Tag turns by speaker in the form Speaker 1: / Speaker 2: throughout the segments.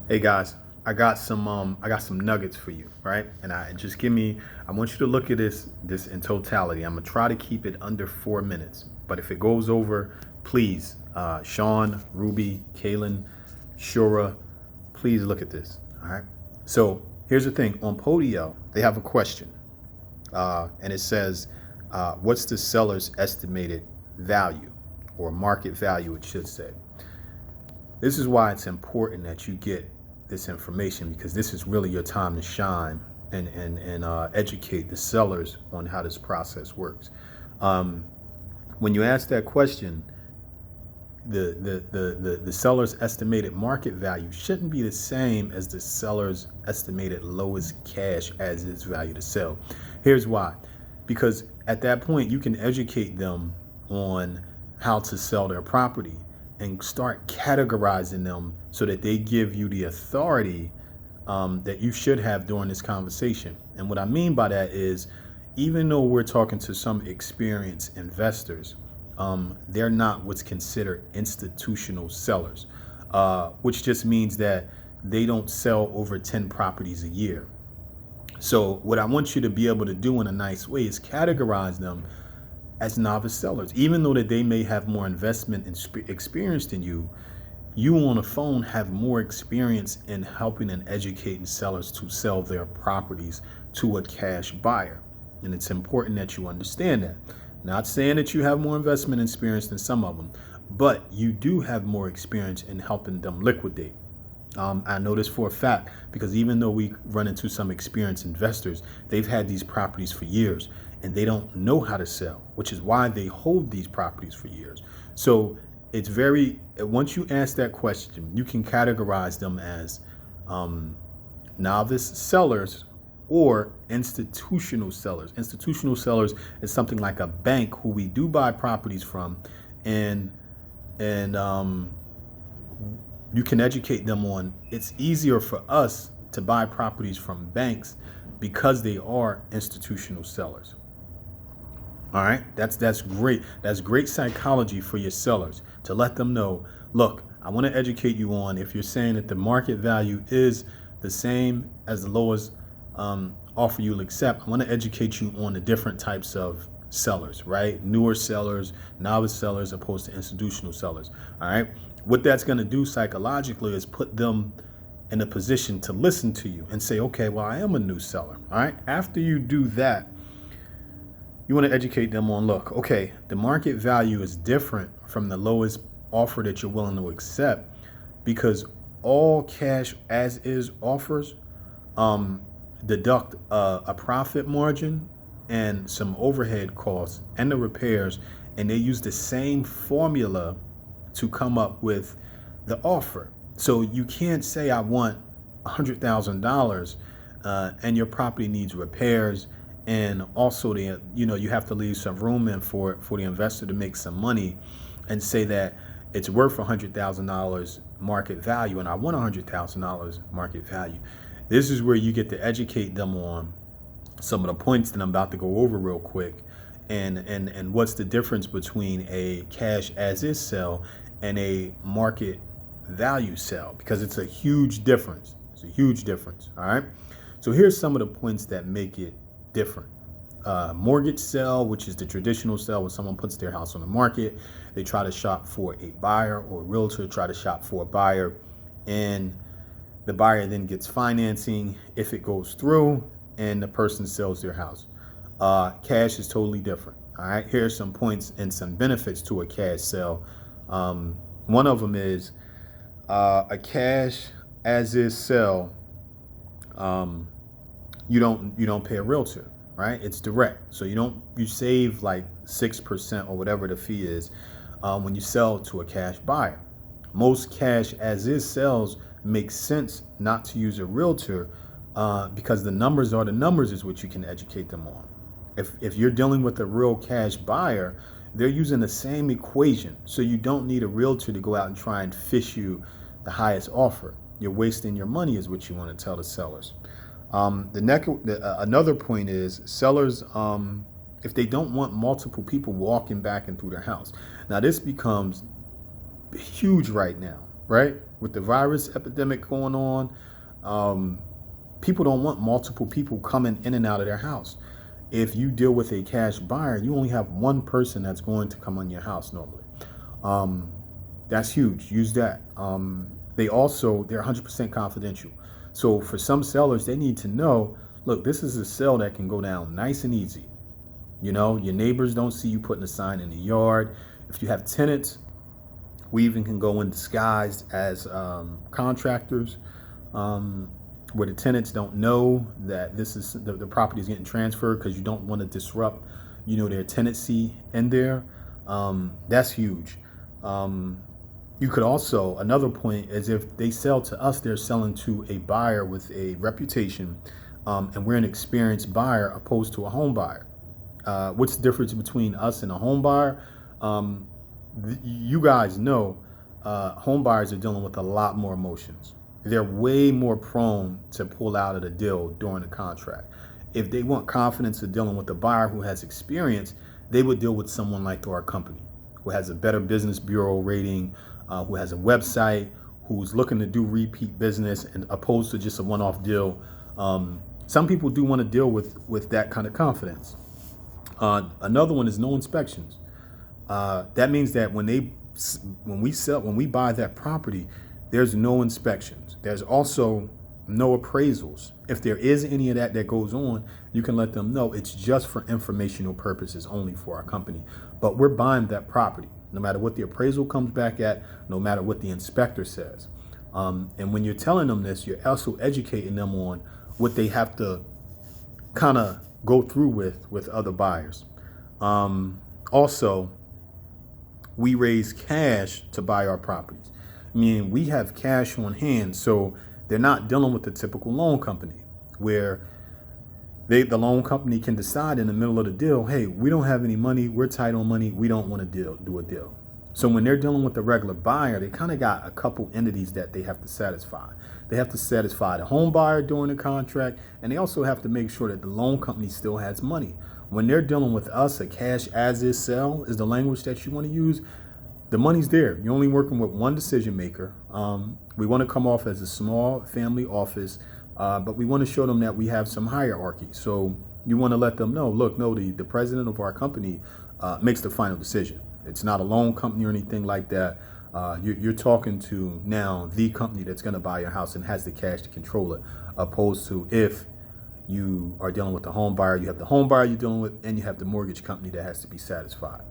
Speaker 1: Hey guys, I got some nuggets for you, right? And I want you to look at this in totality. I'm gonna try to keep it under 4 minutes, but if it goes over, please, Sean, Ruby, Kalen, Shura, please look at this. All right. So here's the thing: on Podio, they have a question, and it says, "What's the seller's estimated value, or market value?" It should say. This is why it's important that you get this information, because this is really your time to shine and educate the sellers on how this process works. Um, when you ask that question, the seller's estimated market value shouldn't be the same as the seller's estimated lowest cash as is value to sell. Here's why: because at that point you can educate them on how to sell their property and start categorizing them so that they give you the authority that you should have during this conversation. And what I mean by that is, even though we're talking to some experienced investors, they're not what's considered institutional sellers, which just means that they don't sell over 10 properties a year. So, what I want you to be able to do in a nice way is categorize them as novice sellers. Even though that they may have more investment and experience than you on the phone have more experience in helping and educating sellers to sell their properties to a cash buyer. And it's important that you understand that. Not saying that you have more investment experience than some of them, but you do have more experience in helping them liquidate. I know this for a fact because even though we run into some experienced investors, they've had these properties for years and they don't know how to sell, which is why they hold these properties for years. So it's very, once you ask that question, you can categorize them as novice sellers or institutional sellers. Institutional sellers is something like a bank who we do buy properties from, and and you can educate them on. It's easier for us to buy properties from banks because they are institutional sellers. All right, that's great. That's great psychology for your sellers to let them know. Look, I want to educate you on, if you're saying that the market value is the same as the lowest offer you'll accept. I want to educate you on the different types of sellers, right? Newer sellers, novice sellers, opposed to institutional sellers. All right. What that's going to do psychologically is put them in a position to listen to you and say, okay, well, I am a new seller. All right. After you do that, you want to educate them on, look, okay, the market value is different from the lowest offer that you're willing to accept, because all cash as is offers deduct a profit margin and some overhead costs and the repairs, and they use the same formula to come up with the offer. So you can't say I want $100,000 and your property needs repairs, and also you have to leave some room in for the investor to make some money, and say that it's worth $100,000 market value and I want $100,000 market value. This is where you get to educate them on some of the points that I'm about to go over real quick, and what's the difference between a cash as is sell and a market value sell, because it's a huge difference. It's a huge difference. All right. So here's some of the points that make it different. Mortgage sale, which is the traditional sale when someone puts their house on the market, they try to shop for a buyer, or a realtor try to shop for a buyer, and the buyer then gets financing if it goes through, and the person sells their house. Cash is totally different. All right, here's some points and some benefits to a cash sale. One of them is a cash as is sale. You don't pay a realtor, right? It's direct, so you save like 6% or whatever the fee is when you sell to a cash buyer. Most cash as is sales make sense not to use a realtor, because the numbers are the numbers is what you can educate them on. If you're dealing with a real cash buyer, they're using the same equation, so you don't need a realtor to go out and try and fish you the highest offer. You're wasting your money is what you want to tell the sellers. Another point is sellers, if they don't want multiple people walking back and through their house. Now this becomes huge right now, right? with the virus epidemic going on, people don't want multiple people coming in and out of their house. If you deal with a cash buyer, you only have one person that's going to come on your house normally. That's huge. Use that. They're 100% confidential. So for some sellers, they need to know, look, this is a sale that can go down nice and easy. You know, your neighbors don't see you putting a sign in the yard. If you have tenants, we even can go in disguise as contractors, where the tenants don't know that this is the property is getting transferred, because you don't want to disrupt, their tenancy in there. That's huge. You could also, another point is, if they sell to us, they're selling to a buyer with a reputation, and we're an experienced buyer opposed to a home buyer. What's the difference between us and a home buyer? You guys know, home buyers are dealing with a lot more emotions. They're way more prone to pull out of the deal during the contract. If they want confidence of dealing with a buyer who has experience, they would deal with someone like our company, who has a better business bureau rating, who has a website, who's looking to do repeat business, and opposed to just a one-off deal. Some people do want to deal with that kind of confidence. Another one is no inspections. That means that when we buy that property, there's no inspections. There's also no appraisals. If there is any of that goes on, you can let them know it's just for informational purposes only for our company. But we're buying that property, no matter what the appraisal comes back at, no matter what the inspector says. And when you're telling them this, you're also educating them on what they have to kind of go through with other buyers. Also, we raise cash to buy our properties. Meaning we have cash on hand, so they're not dealing with the typical loan company, where the loan company can decide in the middle of the deal, hey, we don't have any money, we're tight on money, we don't want to do a deal. So when they're dealing with the regular buyer, they kind of got a couple entities that they have to satisfy. They have to satisfy the home buyer during the contract, and they also have to make sure that the loan company still has money. When they're dealing with us, a cash as is sell is the language that you want to use. The money's there. You're only working with one decision maker. We want to come off as a small family office, but we want to show them that we have some hierarchy. So you want to let them know, look, no, the president of our company makes the final decision. It's not a loan company or anything like that. You're talking to now the company that's going to buy your house and has the cash to control it, opposed to if you are dealing with the home buyer, you have the home buyer you're dealing with, and you have the mortgage company that has to be satisfied.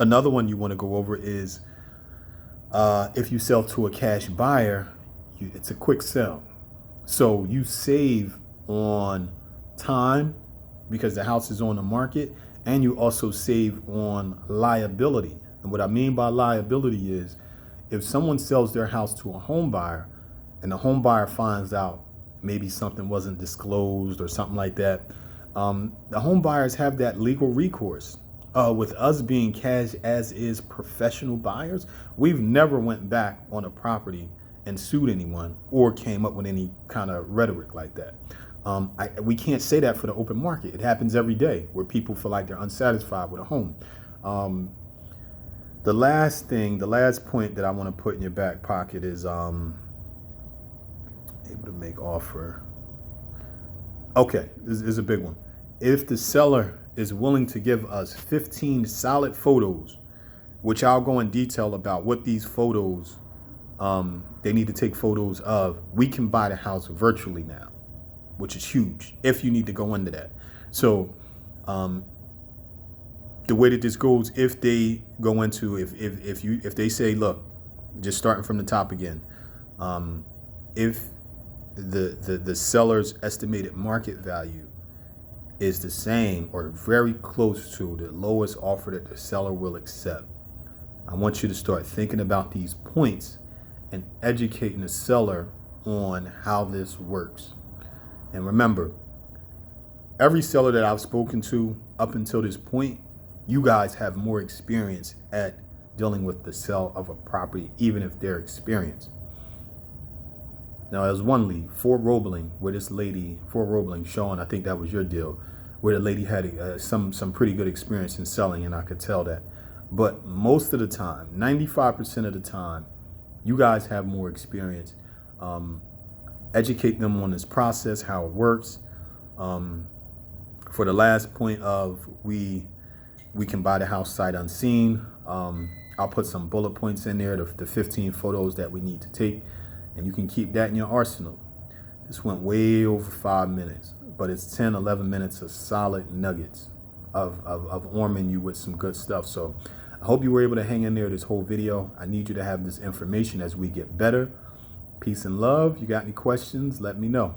Speaker 1: Another one you want to go over is if you sell to a cash buyer, it's a quick sell. So you save on time because the house is on the market, and you also save on liability. And what I mean by liability is, if someone sells their house to a home buyer and the home buyer finds out maybe something wasn't disclosed or something like that, the home buyers have that legal recourse. With us being cash as is professional buyers, we've never went back on a property and sued anyone or came up with any kind of rhetoric like that. We can't say that for the open market. It happens every day where people feel like they're unsatisfied with a home. The last point that I want to put in your back pocket is able to make offer. Okay, this is a big one. If the seller is willing to give us 15 solid photos, which I'll go in detail about what these photos they need to take photos of, we can buy the house virtually now, which is huge if you need to go into that. So the way that this goes, if they go into, if they say, look, just starting from the top again, if the seller's estimated market value is the same or very close to the lowest offer that the seller will accept, I want you to start thinking about these points and educating the seller on how this works. And remember, every seller that I've spoken to up until this point, you guys have more experience at dealing with the sale of a property, even if they're experienced. Now, there's one lead, Fort Roebling, where this lady, Fort Roebling, Sean, I think that was your deal, where the lady had some pretty good experience in selling, and I could tell that. But most of the time, 95% of the time, you guys have more experience. Educate them on this process, how it works. For the last point of we can buy the house sight unseen. I'll put some bullet points in there, the 15 photos that we need to take, and you can keep that in your arsenal. This went way over 5 minutes, but it's 10, 11 minutes of solid nuggets of arming you with some good stuff. So I hope you were able to hang in there this whole video. I need you to have this information as we get better. Peace and love. You got any questions? Let me know.